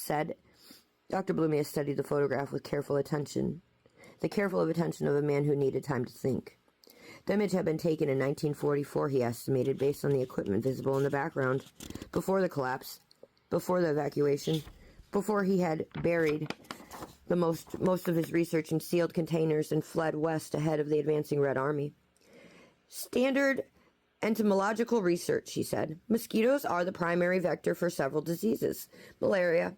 said. Dr. Blumia studied the photograph with careful attention. The careful attention of a man who needed time to think. The image had been taken in 1944, he estimated, based on the equipment visible in the background, before the collapse, before the evacuation, before he had buried the most of his research in sealed containers and fled west ahead of the advancing Red Army. Standard entomological research, he said. Mosquitoes are the primary vector for several diseases. Malaria,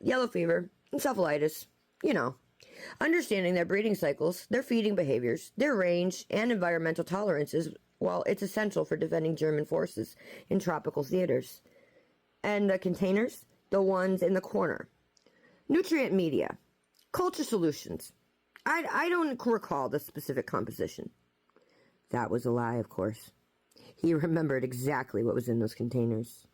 yellow fever, encephalitis, Understanding their breeding cycles, their feeding behaviors, their range, and environmental tolerances, it's essential for defending German forces in tropical theaters. And the containers? The ones in the corner. Nutrient media. Culture solutions. I don't recall the specific composition. That was a lie, of course. He remembered exactly what was in those containers.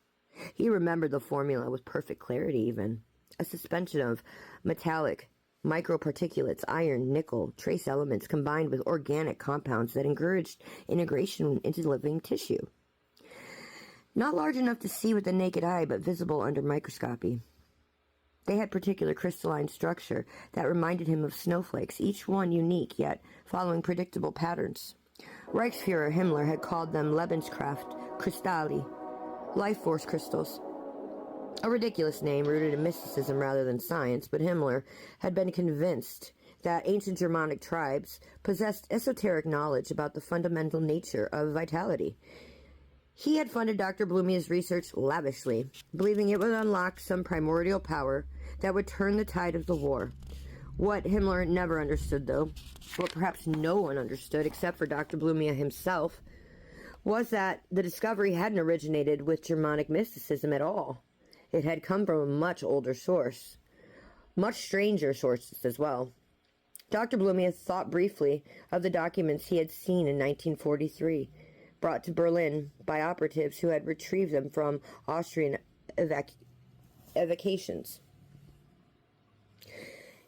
He remembered the formula with perfect clarity, even. A suspension of metallic microparticulates, iron, nickel, trace elements combined with organic compounds that encouraged integration into living tissue. Not large enough to see with the naked eye, but visible under microscopy. They had particular crystalline structure that reminded him of snowflakes, each one unique, yet following predictable patterns. Reichsfuhrer Himmler had called them Lebenskraft Kristalli, life force crystals. A ridiculous name rooted in mysticism rather than science, but Himmler had been convinced that ancient Germanic tribes possessed esoteric knowledge about the fundamental nature of vitality. He had funded Dr. Blumia's research lavishly, believing it would unlock some primordial power that would turn the tide of the war. What Himmler never understood, though, what perhaps no one understood except for Dr. Blumia himself, was that the discovery hadn't originated with Germanic mysticism at all. It had come from a much older source. Much stranger sources as well. Dr. Blumia thought briefly of the documents he had seen in 1943, brought to Berlin by operatives who had retrieved them from Austrian evacuations.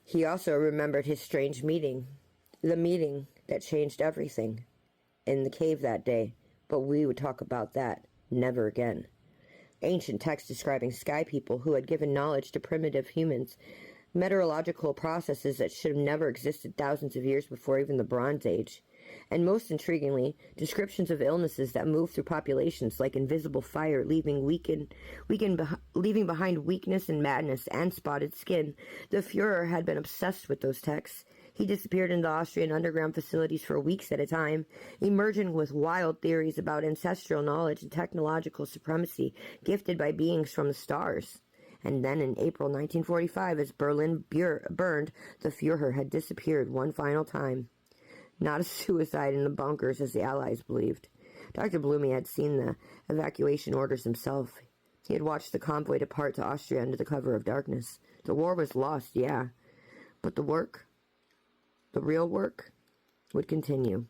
He also remembered his strange meeting, the meeting that changed everything, in the cave that day, but we would talk about that never again. Ancient texts describing sky people who had given knowledge to primitive humans, meteorological processes that should have never existed thousands of years before even the Bronze Age, and most intriguingly, descriptions of illnesses that move through populations like invisible fire, leaving behind weakness and madness and spotted skin. The Führer had been obsessed with those texts. He disappeared into Austrian underground facilities for weeks at a time, emerging with wild theories about ancestral knowledge and technological supremacy gifted by beings from the stars. And then in April 1945, as Berlin burned, the Führer had disappeared one final time. Not a suicide in the bunkers, as the Allies believed. Dr. Blumia had seen the evacuation orders himself. He had watched the convoy depart to Austria under the cover of darkness. The war was lost, yeah, but the work, the real work, would continue.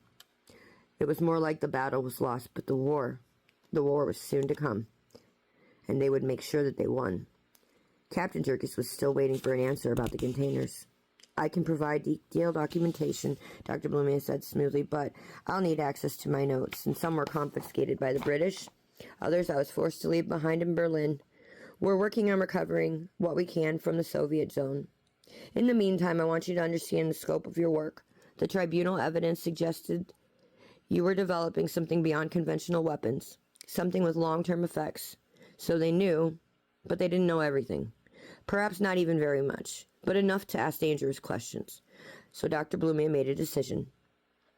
It was more like the battle was lost, but the war was soon to come, and they would make sure that they won. Captain Jerkis was still waiting for an answer about the containers. I can provide detailed documentation, Dr. Blumia said smoothly, but I'll need access to my notes, and some were confiscated by the British. Others I was forced to leave behind in Berlin. We're working on recovering what we can from the Soviet zone. In the meantime, I want you to understand the scope of your work. The tribunal evidence suggested you were developing something beyond conventional weapons, something with long-term effects. So they knew, but they didn't know everything. Perhaps not even very much, but enough to ask dangerous questions. So Dr. Blumia made a decision.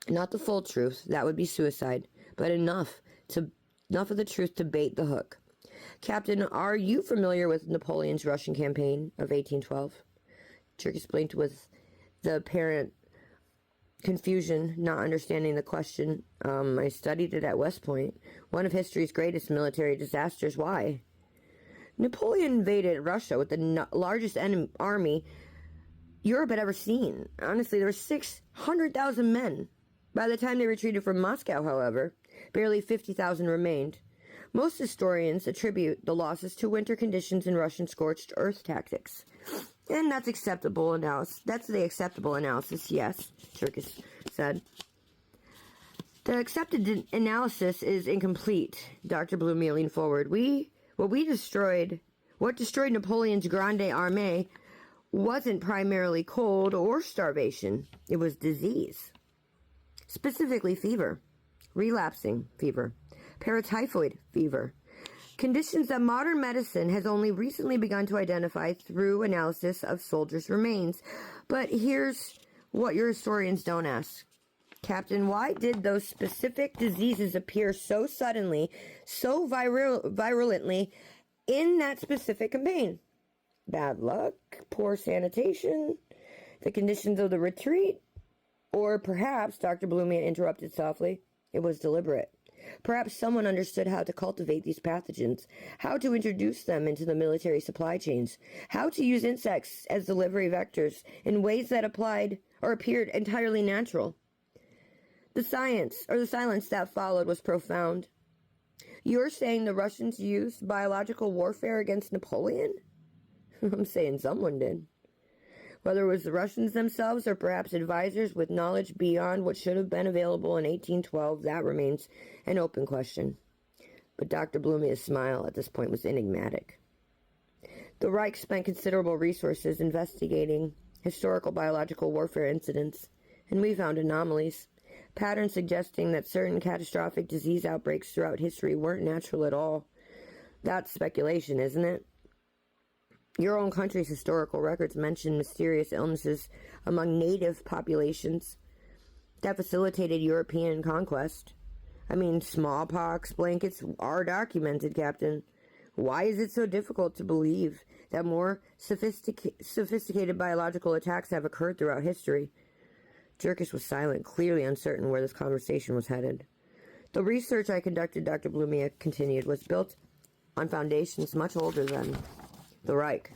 Not the full truth, that would be suicide, but enough of the truth to bait the hook. Captain, are you familiar with Napoleon's Russian campaign of 1812? Jerkis blinked with the apparent confusion, not understanding the question. I studied it at West Point. One of history's greatest military disasters. Why? Napoleon invaded Russia with the largest army Europe had ever seen. Honestly, there were 600,000 men. By the time they retreated from Moscow, however, barely 50,000 remained. Most historians attribute the losses to winter conditions and Russian scorched earth tactics. And that's acceptable analysis. That's the acceptable analysis, yes, Jerkis said. The accepted analysis is incomplete. Dr. Blumia leaned forward. What What destroyed Napoleon's Grande Armée wasn't primarily cold or starvation. It was disease. Specifically fever, relapsing fever, paratyphoid fever, conditions that modern medicine has only recently begun to identify through analysis of soldiers' remains. But here's what your historians don't ask. Captain, why did those specific diseases appear so suddenly, so virulently in that specific campaign? Bad luck, poor sanitation, the conditions of the retreat, or perhaps, Dr. Bloomian interrupted softly, it was deliberate. Perhaps someone understood how to cultivate these pathogens, how to introduce them into the military supply chains, how to use insects as delivery vectors in ways that appeared entirely natural. The silence that followed was profound. You're saying the Russians used biological warfare against Napoleon? I'm saying someone did. Whether it was the Russians themselves or perhaps advisors with knowledge beyond what should have been available in 1812, that remains an open question. But Dr. Bloomia's smile at this point was enigmatic. The Reich spent considerable resources investigating historical biological warfare incidents, and we found anomalies, patterns suggesting that certain catastrophic disease outbreaks throughout history weren't natural at all. That's speculation, isn't it? Your own country's historical records mention mysterious illnesses among native populations that facilitated European conquest. I mean, smallpox blankets are documented, Captain. Why is it so difficult to believe that more sophisticated biological attacks have occurred throughout history? Jerkis was silent, clearly uncertain where this conversation was headed. The research I conducted, Dr. Blumia continued, was built on foundations much older than the Reich.